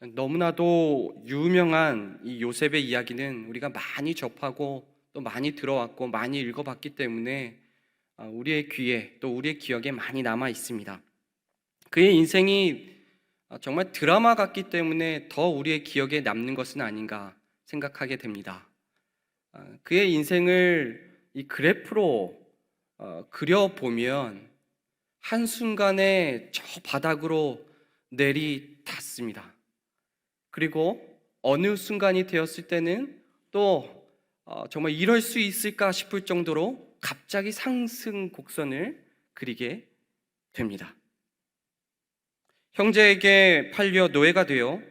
너무나도 유명한 이 요셉의 이야기는 우리가 많이 접하고 또 많이 들어왔고 많이 읽어봤기 때문에 우리의 귀에 또 우리의 기억에 많이 남아 있습니다. 그의 인생이 정말 드라마 같기 때문에 더 우리의 기억에 남는 것은 아닌가 생각하게 됩니다. 그의 인생을 이 그래프로 그려보면 한순간에 저 바닥으로 내리닿습니다. 그리고 어느 순간이 되었을 때는 또 정말 이럴 수 있을까 싶을 정도로 갑자기 상승 곡선을 그리게 됩니다. 형제에게 팔려 노예가 되어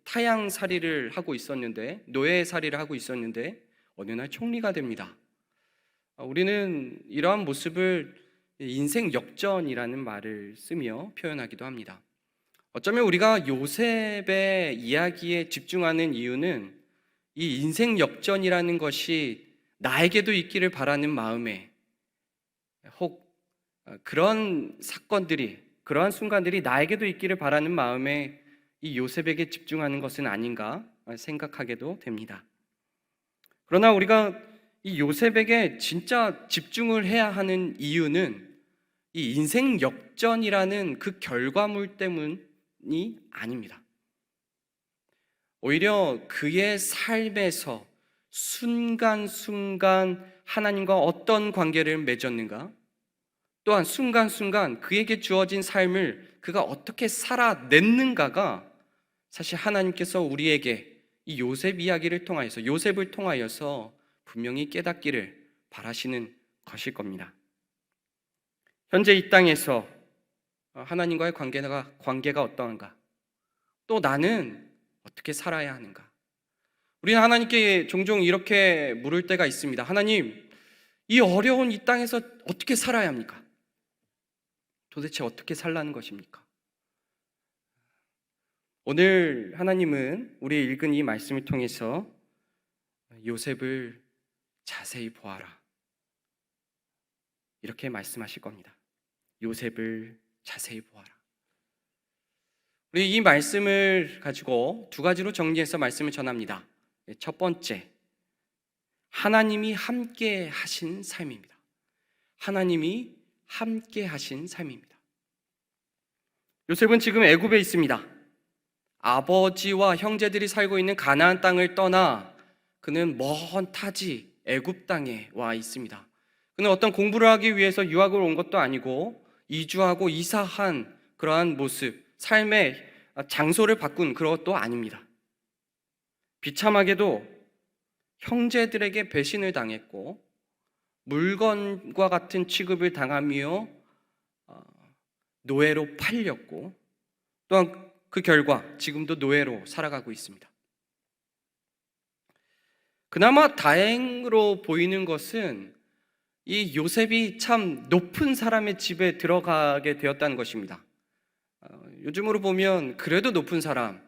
타양살이를 하고 있었는데, 노예살이를 하고 있었는데 어느 날 총리가 됩니다. 우리는 이러한 모습을 인생 역전이라는 말을 쓰며 표현하기도 합니다. 어쩌면 우리가 요셉의 이야기에 집중하는 이유는 이 인생 역전이라는 것이 나에게도 있기를 바라는 마음에, 혹 그런 사건들이, 그러한 순간들이 나에게도 있기를 바라는 마음에 이 요셉에게 집중하는 것은 아닌가 생각하게도 됩니다. 그러나 우리가 이 요셉에게 진짜 집중을 해야 하는 이유는 이 인생 역전이라는 그 결과물 때문이 아닙니다. 오히려 그의 삶에서 순간순간 하나님과 어떤 관계를 맺었는가, 또한 순간순간 그에게 주어진 삶을 그가 어떻게 살아냈는가가 사실 하나님께서 우리에게 이 요셉 이야기를 통하여서, 요셉을 통하여서 분명히 깨닫기를 바라시는 것일 겁니다. 현재 이 땅에서 하나님과의 관계가 어떠한가, 또 나는 어떻게 살아야 하는가. 우리는 하나님께 종종 이렇게 물을 때가 있습니다. 하나님, 이 어려운 이 땅에서 어떻게 살아야 합니까? 도대체 어떻게 살라는 것입니까? 오늘 하나님은 우리 읽은 이 말씀을 통해서 요셉을 자세히 보아라, 이렇게 말씀하실 겁니다. 요셉을 자세히 보아라. 우리 이 말씀을 가지고 두 가지로 정리해서 말씀을 전합니다. 첫 번째, 하나님이 함께 하신 삶입니다. 하나님이 함께 하신 삶입니다. 요셉은 지금 애굽에 있습니다. 아버지와 형제들이 살고 있는 가나안 땅을 떠나 그는 먼 타지 애굽 땅에 와 있습니다. 그는 어떤 공부를 하기 위해서 유학을 온 것도 아니고 이주하고 이사한 그러한 모습, 삶의 장소를 바꾼 그런 것도 아닙니다. 비참하게도 형제들에게 배신을 당했고 물건과 같은 취급을 당하며 노예로 팔렸고, 또한 그 결과 지금도 노예로 살아가고 있습니다. 그나마 다행으로 보이는 것은 이 요셉이 참 높은 사람의 집에 들어가게 되었다는 것입니다. 요즘으로 보면 그래도 높은 사람,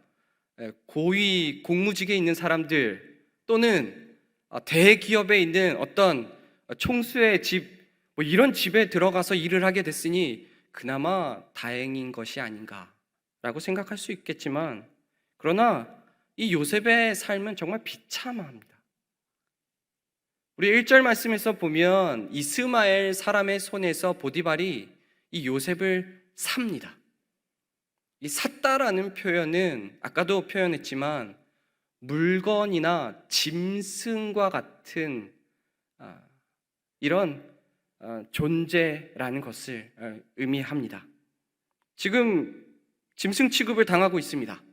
고위 공무직에 있는 사람들, 또는 대기업에 있는 어떤 총수의 집, 뭐 이런 집에 들어가서 일을 하게 됐으니 그나마 다행인 것이 아닌가라고 생각할 수 있겠지만, 그러나 이 요셉의 삶은 정말 비참합니다. 우리 1절 말씀에서 보면 이스마엘 사람의 손에서 보디발이 이 요셉을 삽니다. 이 샀다라는 표현은 아까도 표현했지만 물건이나 짐승과 같은 이런 존재라는 것을 의미합니다. 지금 짐승 취급을 당하고 있습니다.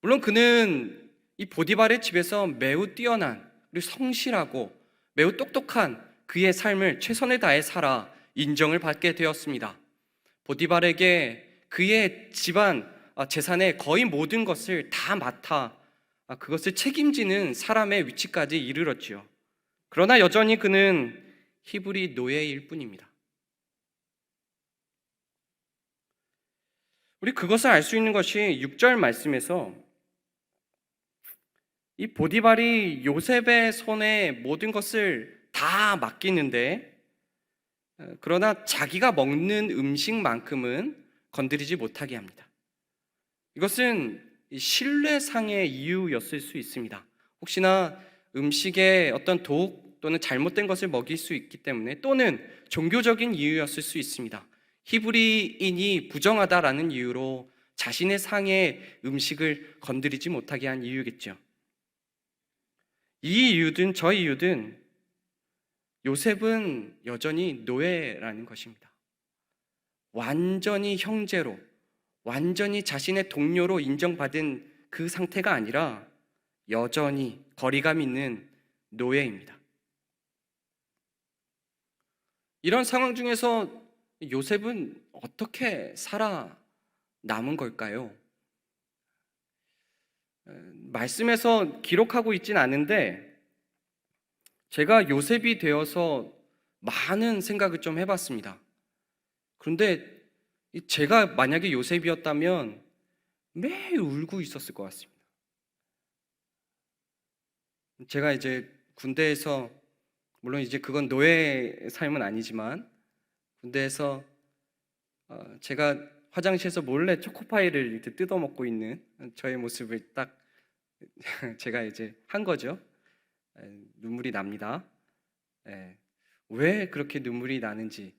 물론 그는 이 보디발의 집에서 매우 뛰어난, 그리고 성실하고 매우 똑똑한 그의 삶을 최선을 다해 살아 인정을 받게 되었습니다. 보디발에게 그의 집안 재산의 거의 모든 것을 다 맡아 그것을 책임지는 사람의 위치까지 이르렀지요. 그러나 여전히 그는 히브리 노예일 뿐입니다. 우리 그것을 알 수 있는 것이 6절 말씀에서 이 보디발이 요셉의 손에 모든 것을 다 맡기는데, 그러나 자기가 먹는 음식만큼은 건드리지 못하게 합니다. 이것은 신뢰상의 이유였을 수 있습니다. 혹시나 음식에 어떤 독 또는 잘못된 것을 먹일 수 있기 때문에, 또는 종교적인 이유였을 수 있습니다. 히브리인이 부정하다라는 이유로 자신의 상의 음식을 건드리지 못하게 한 이유겠죠. 이 이유든 저 이유든 요셉은 여전히 노예라는 것입니다. 완전히 형제로, 완전히 자신의 동료로 인정받은 그 상태가 아니라 여전히 거리감 있는 노예입니다. 이런 상황 중에서 요셉은 어떻게 살아남은 걸까요? 말씀에서 기록하고 있진 않은데, 제가 요셉이 되어서 많은 생각을 좀 해봤습니다. 그런데 제가 만약에 요셉이었다면 매일 울고 있었을 것 같습니다. 제가 이제 군대에서, 물론 이제 그건 노예 삶은 아니지만, 군대에서 제가 화장실에서 몰래 초코파이를 이렇게 뜯어먹고 있는 저의 모습을 딱 제가 이제 한 거죠. 눈물이 납니다. 왜 그렇게 눈물이 나는지,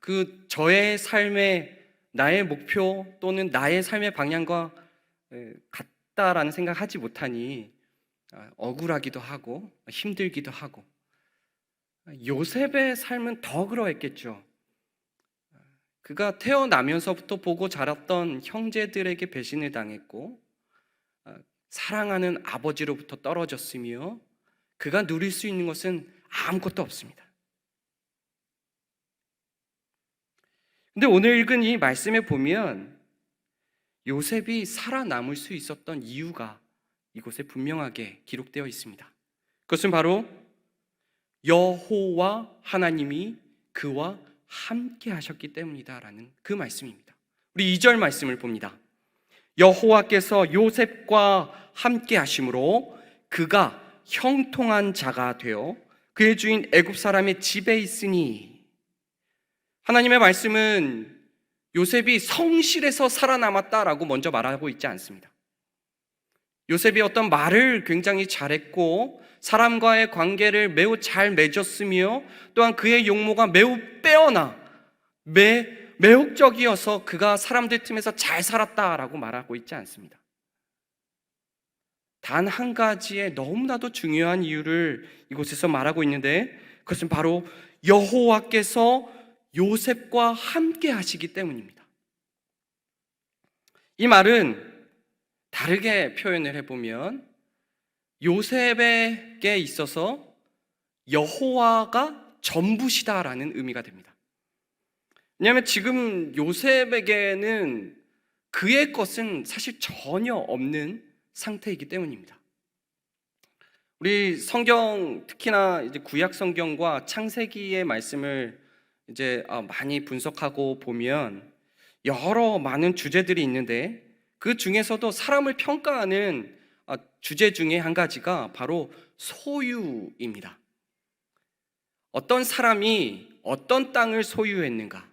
그 저의 삶의 나의 목표 또는 나의 삶의 방향과 같다라는 생각하지 못하니 억울하기도 하고 힘들기도 하고, 요셉의 삶은 더 그러했겠죠. 그가 태어나면서부터 보고 자랐던 형제들에게 배신을 당했고, 사랑하는 아버지로부터 떨어졌으며, 그가 누릴 수 있는 것은 아무것도 없습니다. 근데 오늘 읽은 이 말씀에 보면 요셉이 살아남을 수 있었던 이유가 이곳에 분명하게 기록되어 있습니다. 그것은 바로 여호와 하나님이 그와 함께 하셨기 때문이다라는 그 말씀입니다. 우리 2절 말씀을 봅니다. 여호와께서 요셉과 함께 하심으로 그가 형통한 자가 되어 그의 주인 애굽 사람의 집에 있으니, 하나님의 말씀은 요셉이 성실해서 살아남았다라고 먼저 말하고 있지 않습니다. 요셉이 어떤 말을 굉장히 잘했고 사람과의 관계를 매우 잘 맺었으며, 또한 그의 용모가 매우 빼어나 매혹적이어서 그가 사람들 틈에서 잘 살았다라고 말하고 있지 않습니다. 단 한 가지의 너무나도 중요한 이유를 이곳에서 말하고 있는데, 그것은 바로 여호와께서 요셉과 함께 하시기 때문입니다. 이 말은 다르게 표현을 해보면 요셉에게 있어서 여호와가 전부시다라는 의미가 됩니다. 왜냐하면 지금 요셉에게는 그의 것은 사실 전혀 없는 상태이기 때문입니다. 우리 성경, 특히나 이제 구약 성경과 창세기의 말씀을 이제 많이 분석하고 보면 여러 많은 주제들이 있는데, 그 중에서도 사람을 평가하는 주제 중에 한 가지가 바로 소유입니다. 어떤 사람이 어떤 땅을 소유했는가,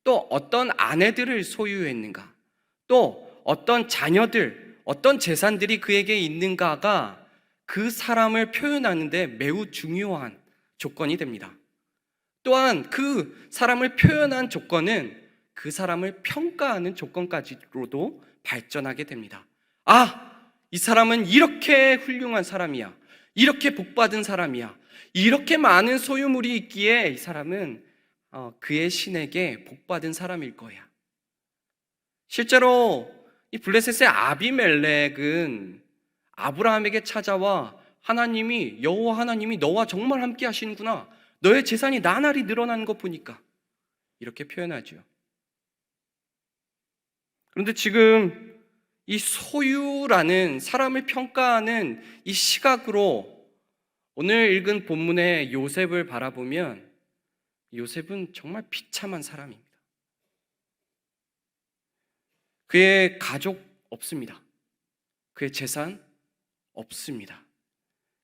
또 어떤 아내들을 소유했는가, 또 어떤 자녀들, 어떤 재산들이 그에게 있는가가 그 사람을 표현하는데 매우 중요한 조건이 됩니다. 또한 그 사람을 표현한 조건은 그 사람을 평가하는 조건까지로도 발전하게 됩니다. 이 사람은 이렇게 훌륭한 사람이야, 이렇게 복받은 사람이야, 이렇게 많은 소유물이 있기에 이 사람은 그의 신에게 복받은 사람일 거야. 실제로 이 블레셋의 아비멜렉은 아브라함에게 찾아와 여호와 하나님이 너와 정말 함께 하시는구나, 너의 재산이 나날이 늘어나는 것 보니까, 이렇게 표현하죠. 그런데 지금 이 소유라는, 사람을 평가하는 이 시각으로 오늘 읽은 본문의 요셉을 바라보면 요셉은 정말 비참한 사람입니다. 그의 가족 없습니다. 그의 재산 없습니다.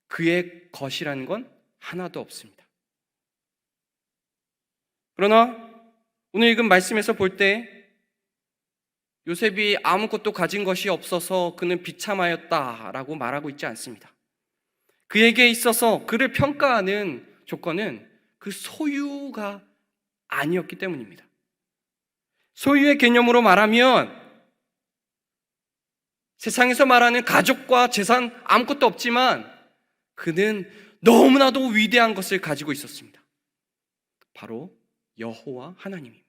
그의 것이라는 건 하나도 없습니다. 그러나 오늘 읽은 말씀에서 볼 때 요셉이 아무것도 가진 것이 없어서 그는 비참하였다라고 말하고 있지 않습니다. 그에게 있어서 그를 평가하는 조건은 그 소유가 아니었기 때문입니다. 소유의 개념으로 말하면 세상에서 말하는 가족과 재산 아무것도 없지만 그는 너무나도 위대한 것을 가지고 있었습니다. 바로 여호와 하나님입니다.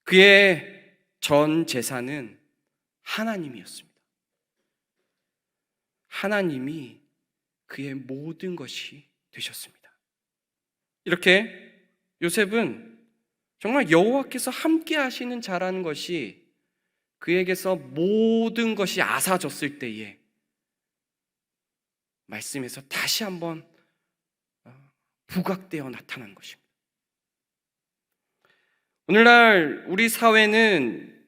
그의 전 재산은 하나님이었습니다. 하나님이 그의 모든 것이 되셨습니다. 이렇게 요셉은 정말 여호와께서 함께 하시는 자라는 것이 그에게서 모든 것이 앗아졌을 때에 말씀에서 다시 한번 부각되어 나타난 것입니다. 오늘날 우리 사회는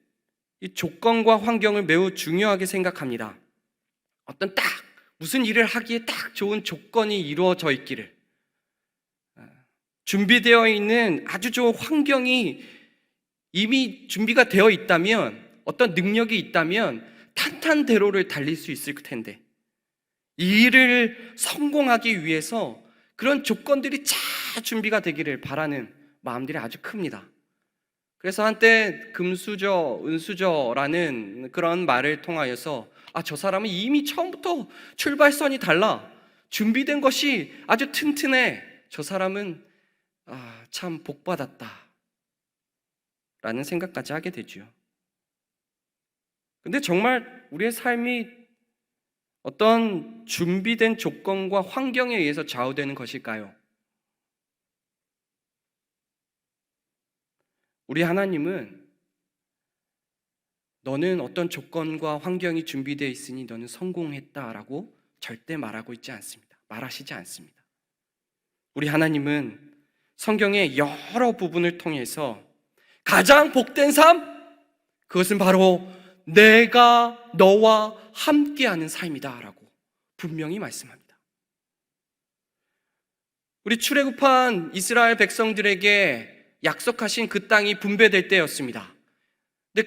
이 조건과 환경을 매우 중요하게 생각합니다. 어떤 무슨 일을 하기에 딱 좋은 조건이 이루어져 있기를, 준비되어 있는 아주 좋은 환경이 이미 준비가 되어 있다면, 어떤 능력이 있다면 탄탄대로를 달릴 수 있을 텐데, 이 일을 성공하기 위해서 그런 조건들이 잘 준비가 되기를 바라는 마음들이 아주 큽니다. 그래서 한때 금수저, 은수저라는 그런 말을 통하여서 저 사람은 이미 처음부터 출발선이 달라, 준비된 것이 아주 튼튼해, 저 사람은 참 복받았다 라는 생각까지 하게 되죠. 근데 정말 우리의 삶이 어떤 준비된 조건과 환경에 의해서 좌우되는 것일까요? 우리 하나님은 너는 어떤 조건과 환경이 준비되어 있으니 너는 성공했다라고 절대 말하시지 않습니다. 우리 하나님은 성경의 여러 부분을 통해서 가장 복된 삶, 그것은 바로 내가 너와 함께하는 삶이다라고 분명히 말씀합니다. 우리 출애굽한 이스라엘 백성들에게 약속하신 그 땅이 분배될 때였습니다. 근데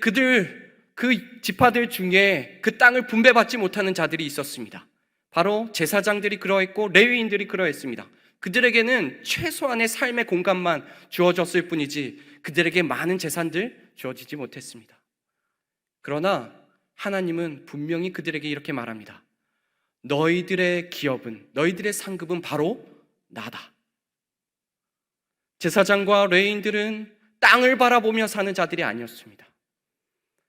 그 지파들 중에 그 땅을 분배받지 못하는 자들이 있었습니다. 바로 제사장들이 그러했고 레위인들이 그러했습니다. 그들에게는 최소한의 삶의 공간만 주어졌을 뿐이지 그들에게 많은 재산들 주어지지 못했습니다. 그러나 하나님은 분명히 그들에게 이렇게 말합니다. 너희들의 기업은, 너희들의 상급은 바로 나다. 제사장과 레위인들은 땅을 바라보며 사는 자들이 아니었습니다.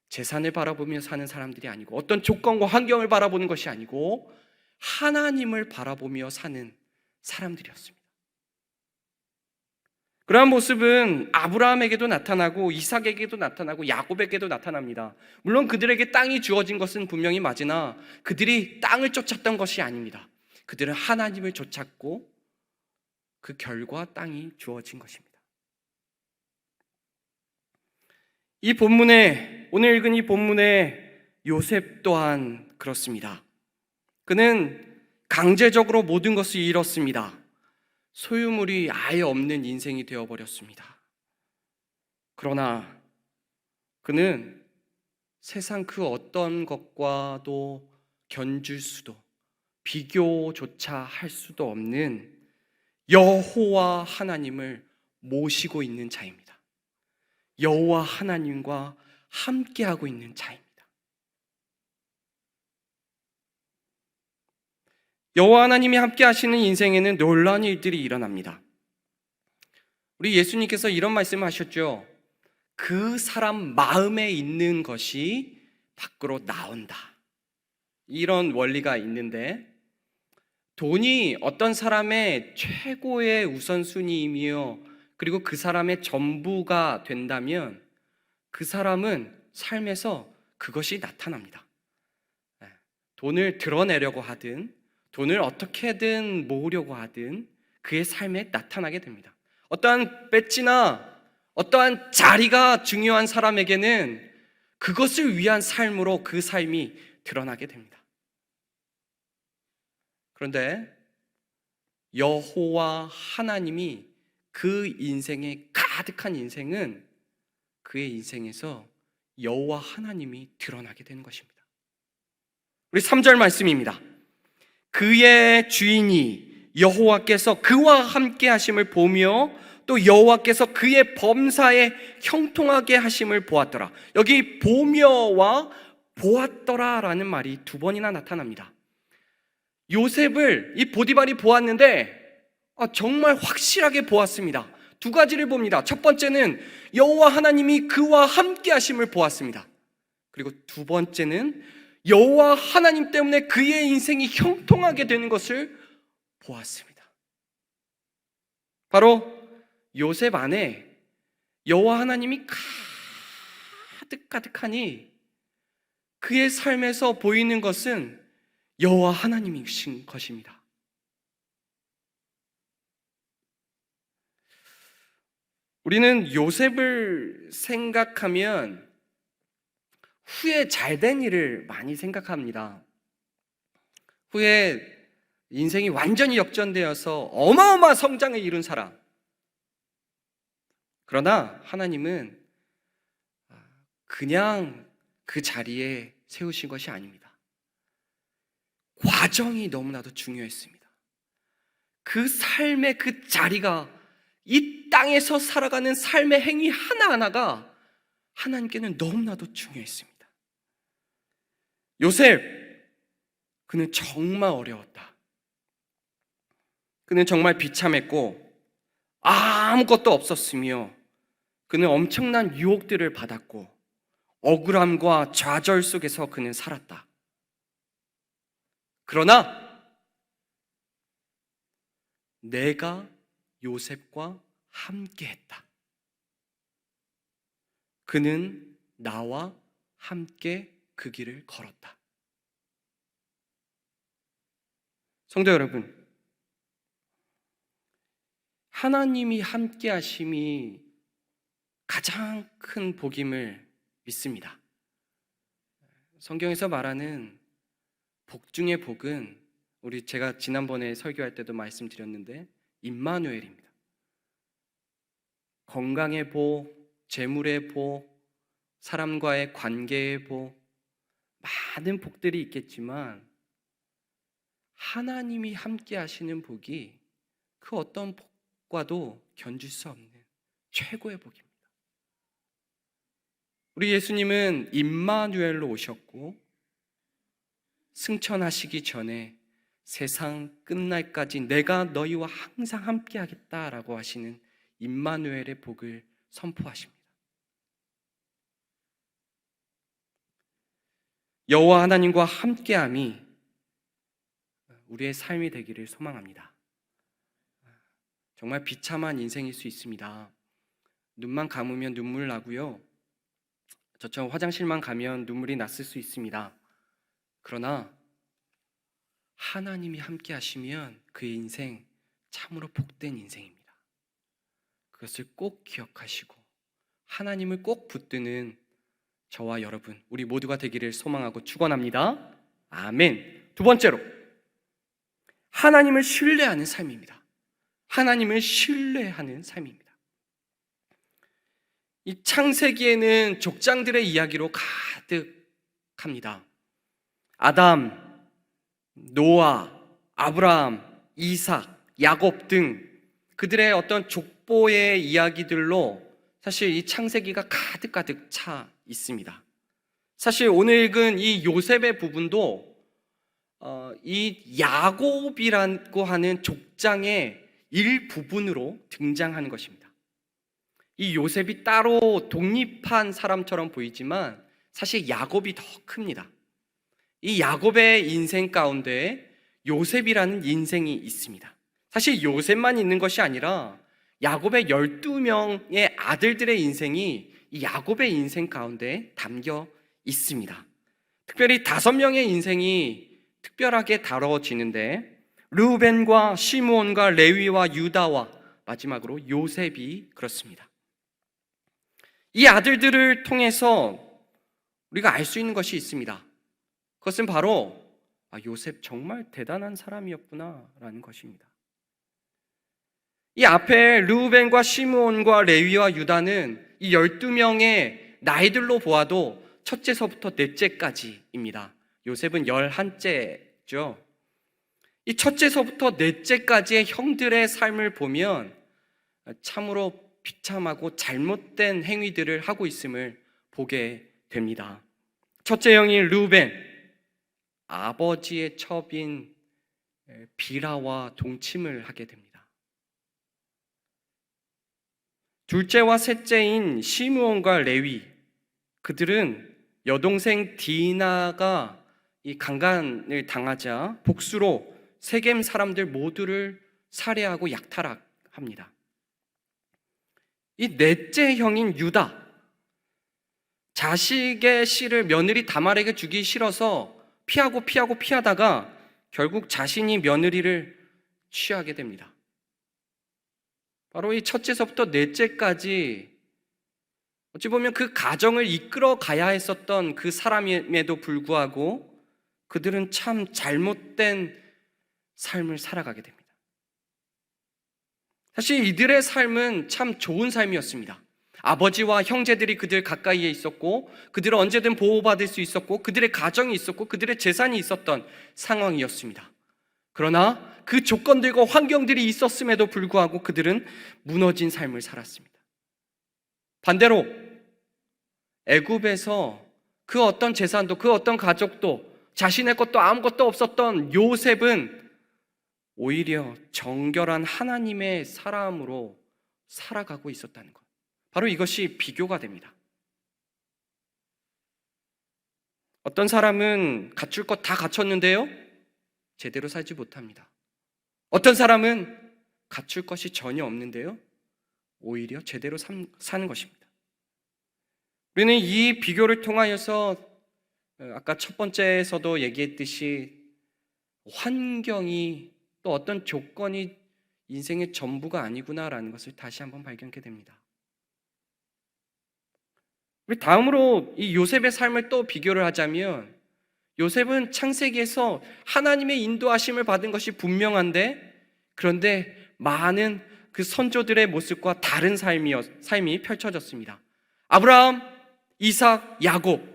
재산을 바라보며 사는 사람들이 아니고, 어떤 조건과 환경을 바라보는 것이 아니고 하나님을 바라보며 사는 사람들이었습니다. 그러한 모습은 아브라함에게도 나타나고 이삭에게도 나타나고 야곱에게도 나타납니다. 물론 그들에게 땅이 주어진 것은 분명히 맞으나 그들이 땅을 쫓았던 것이 아닙니다. 그들은 하나님을 쫓았고 그 결과 땅이 주어진 것입니다. 오늘 읽은 이 본문의 요셉 또한 그렇습니다. 그는 강제적으로 모든 것을 잃었습니다. 소유물이 아예 없는 인생이 되어버렸습니다. 그러나 그는 세상 그 어떤 것과도 견줄 수도, 비교조차 할 수도 없는 여호와 하나님을 모시고 있는 자입니다. 여호와 하나님과 함께하고 있는 자입니다. 여호와 하나님이 함께 하시는 인생에는 놀라운 일들이 일어납니다. 우리 예수님께서 이런 말씀을 하셨죠. 그 사람 마음에 있는 것이 밖으로 나온다. 이런 원리가 있는데, 돈이 어떤 사람의 최고의 우선순위이며 그리고 그 사람의 전부가 된다면 그 사람은 삶에서 그것이 나타납니다. 돈을 드러내려고 하든 돈을 어떻게든 모으려고 하든 그의 삶에 나타나게 됩니다. 어떠한 배지나 어떠한 자리가 중요한 사람에게는 그것을 위한 삶으로 그 삶이 드러나게 됩니다. 그런데 여호와 하나님이 그 인생에 가득한 인생은 그의 인생에서 여호와 하나님이 드러나게 되는 것입니다. 우리 3절 말씀입니다. 그의 주인이 여호와께서 그와 함께 하심을 보며 또 여호와께서 그의 범사에 형통하게 하심을 보았더라. 여기 보며와 보았더라라는 말이 두 번이나 나타납니다. 요셉을 이 보디발이 보았는데 정말 확실하게 보았습니다. 두 가지를 봅니다. 첫 번째는 여호와 하나님이 그와 함께 하심을 보았습니다. 그리고 두 번째는 여호와 하나님 때문에 그의 인생이 형통하게 되는 것을 보았습니다. 바로 요셉 안에 여호와 하나님이 가득하니 그의 삶에서 보이는 것은 여호와 하나님이신 것입니다. 우리는 요셉을 생각하면 후에 잘된 일을 많이 생각합니다. 후에 인생이 완전히 역전되어서 어마어마한 성장을 이룬 사람. 그러나 하나님은 그냥 그 자리에 세우신 것이 아닙니다. 과정이 너무나도 중요했습니다. 그 삶의 그 자리가 이 땅에서 살아가는 삶의 행위 하나하나가 하나님께는 너무나도 중요했습니다. 요셉, 그는 정말 어려웠다. 그는 정말 비참했고 아무것도 없었으며 그는 엄청난 유혹들을 받았고 억울함과 좌절 속에서 그는 살았다. 그러나 내가 요셉과 함께했다. 그는 나와 함께 그 길을 걸었다. 성도 여러분, 하나님이 함께 하심이 가장 큰 복임을 믿습니다. 성경에서 말하는 복 중의 복은 제가 지난번에 설교할 때도 말씀드렸는데 임마누엘입니다. 건강의 복, 재물의 복, 사람과의 관계의 복, 많은 복들이 있겠지만 하나님이 함께 하시는 복이 그 어떤 복과도 견줄 수 없는 최고의 복입니다. 우리 예수님은 임마누엘로 오셨고 승천하시기 전에 세상 끝날까지 내가 너희와 항상 함께 하겠다라고 하시는 임마누엘의 복을 선포하십니다. 여호와 하나님과 함께함이 우리의 삶이 되기를 소망합니다. 정말 비참한 인생일 수 있습니다. 눈만 감으면 눈물 나고요. 저처럼 화장실만 가면 눈물이 났을 수 있습니다. 그러나 하나님이 함께 하시면 그의 인생 참으로 복된 인생입니다. 그것을 꼭 기억하시고 하나님을 꼭 붙드는 저와 여러분, 우리 모두가 되기를 소망하고 축원합니다. 아멘. 두 번째로, 하나님을 신뢰하는 삶입니다. 하나님을 신뢰하는 삶입니다. 이 창세기에는 족장들의 이야기로 가득합니다. 아담, 노아, 아브라함, 이삭, 야곱 등 그들의 어떤 족보의 이야기들로 사실 이 창세기가 가득 차 있습니다. 사실 오늘 읽은 이 요셉의 부분도 이 야곱이라고 하는 족장의 일부분으로 등장하는 것입니다. 이 요셉이 따로 독립한 사람처럼 보이지만 사실 야곱이 더 큽니다. 이 야곱의 인생 가운데 요셉이라는 인생이 있습니다. 사실 요셉만 있는 것이 아니라 야곱의 12명의 아들들의 인생이 이 야곱의 인생 가운데 담겨 있습니다. 특별히 5명의 인생이 특별하게 다뤄지는데 르우벤과 시므온과 레위와 유다와 마지막으로 요셉이 그렇습니다. 이 아들들을 통해서 우리가 알 수 있는 것이 있습니다. 그것은 바로 요셉 정말 대단한 사람이었구나라는 것입니다. 이 앞에 르우벤과 시므온과 레위와 유다는 이 12명의 나이들로 보아도 첫째서부터 넷째까지입니다. 요셉은 11째죠. 이 첫째서부터 넷째까지의 형들의 삶을 보면 참으로 비참하고 잘못된 행위들을 하고 있음을 보게 됩니다. 첫째 형인 르우벤, 아버지의 첩인 비라와 동침을 하게 됩니다. 둘째와 셋째인 시므온과 레위, 그들은 여동생 디나가 이 강간을 당하자 복수로 세겜 사람들 모두를 살해하고 약탈합니다. 이 넷째 형인 유다, 자식의 씨를 며느리 다말에게 주기 싫어서 피하다가 결국 자신이 며느리를 취하게 됩니다. 바로 이 첫째서부터 넷째까지 어찌 보면 그 가정을 이끌어 가야 했었던 그 사람임에도 불구하고 그들은 참 잘못된 삶을 살아가게 됩니다. 사실 이들의 삶은 참 좋은 삶이었습니다. 아버지와 형제들이 그들 가까이에 있었고, 그들은 언제든 보호받을 수 있었고, 그들의 가정이 있었고, 그들의 재산이 있었던 상황이었습니다. 그러나 그 조건들과 환경들이 있었음에도 불구하고 그들은 무너진 삶을 살았습니다. 반대로 애굽에서 그 어떤 재산도, 그 어떤 가족도, 자신의 것도 아무것도 없었던 요셉은 오히려 정결한 하나님의 사람으로 살아가고 있었다는 것, 바로 이것이 비교가 됩니다. 어떤 사람은 갖출 것 다 갖췄는데요, 제대로 살지 못합니다. 어떤 사람은 갖출 것이 전혀 없는데요, 오히려 제대로 사는 것입니다. 우리는 이 비교를 통하여서 아까 첫 번째에서도 얘기했듯이 환경이, 또 어떤 조건이 인생의 전부가 아니구나라는 것을 다시 한번 발견하게 됩니다. 우리 다음으로 이 요셉의 삶을 또 비교를 하자면, 요셉은 창세기에서 하나님의 인도하심을 받은 것이 분명한데, 그런데 많은 그 선조들의 모습과 다른 삶이 펼쳐졌습니다. 아브라함, 이삭, 야곱,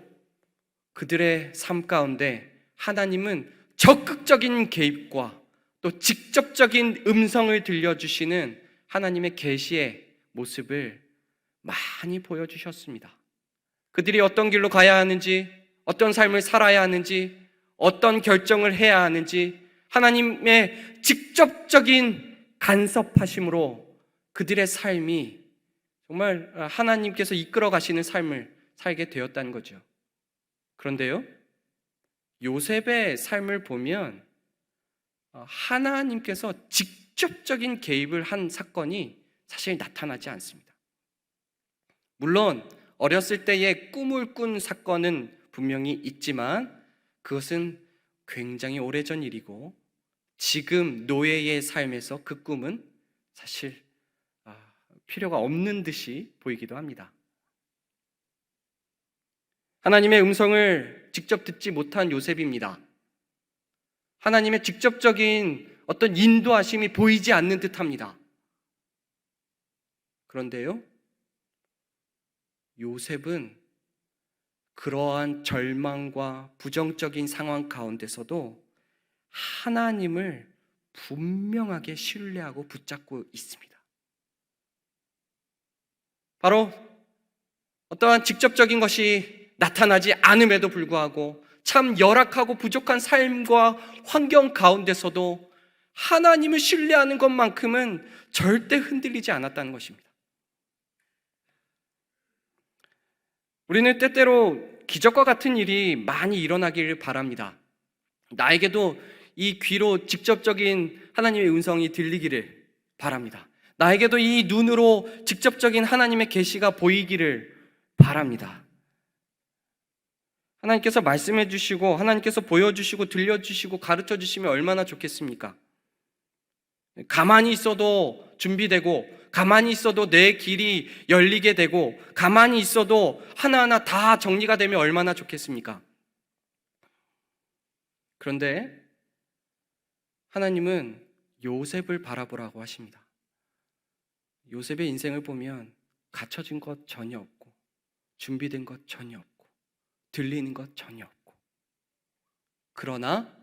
그들의 삶 가운데 하나님은 적극적인 개입과 또 직접적인 음성을 들려주시는 하나님의 계시의 모습을 많이 보여주셨습니다. 그들이 어떤 길로 가야 하는지, 어떤 삶을 살아야 하는지, 어떤 결정을 해야 하는지 하나님의 직접적인 간섭하심으로 그들의 삶이 정말 하나님께서 이끌어 가시는 삶을 살게 되었다는 거죠. 그런데요, 요셉의 삶을 보면 하나님께서 직접적인 개입을 한 사건이 사실 나타나지 않습니다. 물론 어렸을 때의 꿈을 꾼 사건은 분명히 있지만 그것은 굉장히 오래전 일이고, 지금 노예의 삶에서 그 꿈은 사실 필요가 없는 듯이 보이기도 합니다. 하나님의 음성을 직접 듣지 못한 요셉입니다. 하나님의 직접적인 어떤 인도하심이 보이지 않는 듯합니다. 그런데요, 요셉은 그러한 절망과 부정적인 상황 가운데서도 하나님을 분명하게 신뢰하고 붙잡고 있습니다. 바로 어떠한 직접적인 것이 나타나지 않음에도 불구하고 참 열악하고 부족한 삶과 환경 가운데서도 하나님을 신뢰하는 것만큼은 절대 흔들리지 않았다는 것입니다. 우리는 때때로 기적과 같은 일이 많이 일어나기를 바랍니다. 나에게도 이 귀로 직접적인 하나님의 음성이 들리기를 바랍니다. 나에게도 이 눈으로 직접적인 하나님의 계시가 보이기를 바랍니다. 하나님께서 말씀해 주시고, 하나님께서 보여주시고, 들려주시고, 가르쳐 주시면 얼마나 좋겠습니까? 가만히 있어도 준비되고, 가만히 있어도 내 길이 열리게 되고, 가만히 있어도 하나하나 다 정리가 되면 얼마나 좋겠습니까? 그런데 하나님은 요셉을 바라보라고 하십니다. 요셉의 인생을 보면 갖춰진 것 전혀 없고, 준비된 것 전혀 없고, 들리는 것 전혀 없고, 그러나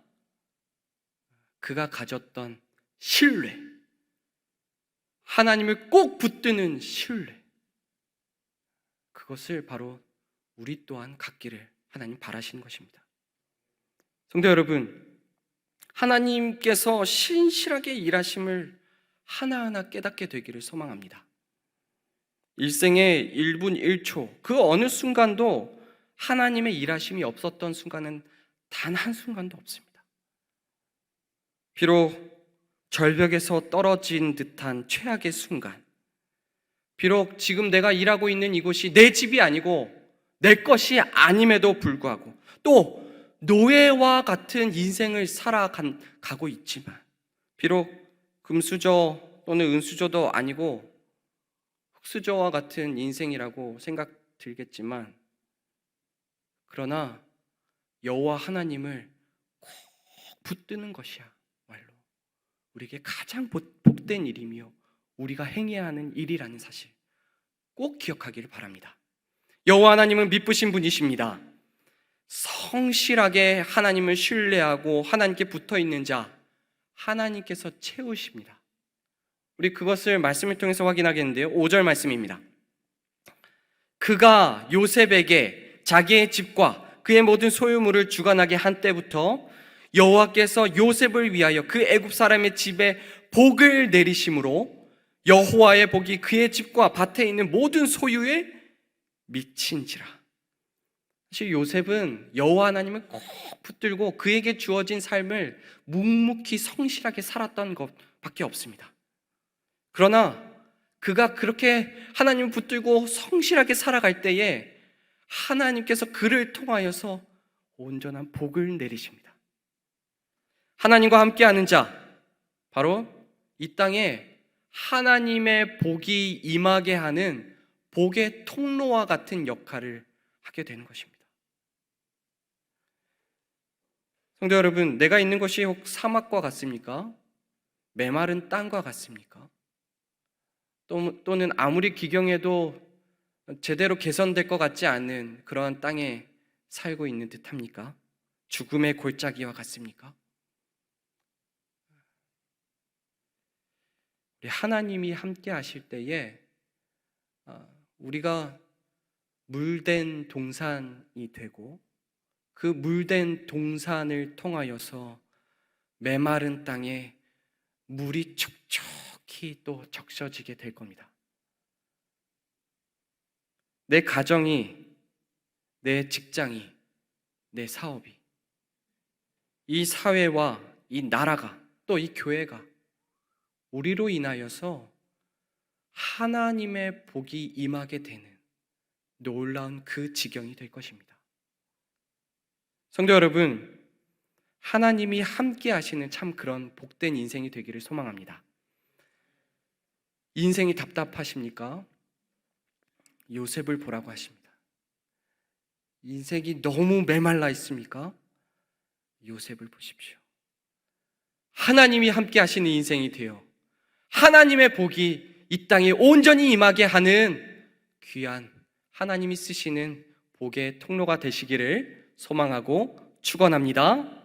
그가 가졌던 신뢰, 하나님을 꼭 붙드는 신뢰, 그것을 바로 우리 또한 갖기를 하나님 바라시는 것입니다. 성도 여러분, 하나님께서 신실하게 일하심을 하나하나 깨닫게 되기를 소망합니다. 일생의 1분 1초, 그 어느 순간도 하나님의 일하심이 없었던 순간은 단 한순간도 없습니다. 비록 절벽에서 떨어진 듯한 최악의 순간, 비록 지금 내가 일하고 있는 이곳이 내 집이 아니고 내 것이 아님에도 불구하고, 또 노예와 같은 인생을 살아가고 있지만, 비록 금수저 또는 은수저도 아니고 흙수저와 같은 인생이라고 생각 들겠지만, 그러나 여호와 하나님을 꼭 붙드는 것이야 말로 우리에게 가장 복된 일이며 우리가 행해야 하는 일이라는 사실 꼭 기억하기를 바랍니다. 여호와 하나님은 미쁘신 분이십니다. 성실하게 하나님을 신뢰하고 하나님께 붙어있는 자, 하나님께서 채우십니다. 우리 그것을 말씀을 통해서 확인하겠는데요, 5절 말씀입니다. 그가 요셉에게 자기의 집과 그의 모든 소유물을 주관하게 한 때부터 여호와께서 요셉을 위하여 그 애굽 사람의 집에 복을 내리심으로 여호와의 복이 그의 집과 밭에 있는 모든 소유에 미친지라. 사실 요셉은 여호와 하나님을 꼭 붙들고 그에게 주어진 삶을 묵묵히 성실하게 살았던 것밖에 없습니다. 그러나 그가 그렇게 하나님을 붙들고 성실하게 살아갈 때에 하나님께서 그를 통하여서 온전한 복을 내리십니다. 하나님과 함께하는 자, 바로 이 땅에 하나님의 복이 임하게 하는 복의 통로와 같은 역할을 하게 되는 것입니다. 성도 여러분, 내가 있는 곳이 혹 사막과 같습니까? 메마른 땅과 같습니까? 또는 아무리 기경해도 제대로 개선될 것 같지 않은 그러한 땅에 살고 있는 듯합니까? 죽음의 골짜기와 같습니까? 우리 하나님이 함께 하실 때에 우리가 물된 동산이 되고, 그 물된 동산을 통하여서 메마른 땅에 물이 촉촉히 또 적셔지게 될 겁니다. 내 가정이, 내 직장이, 내 사업이, 이 사회와 이 나라가, 또 이 교회가 우리로 인하여서 하나님의 복이 임하게 되는 놀라운 그 지경이 될 것입니다. 성도 여러분, 하나님이 함께 하시는 참 그런 복된 인생이 되기를 소망합니다. 인생이 답답하십니까? 요셉을 보라고 하십니다. 인생이 너무 메말라 있습니까? 요셉을 보십시오. 하나님이 함께 하시는 인생이 되어 하나님의 복이 이 땅에 온전히 임하게 하는 귀한 하나님이 쓰시는 복의 통로가 되시기를 소망하고 축원합니다.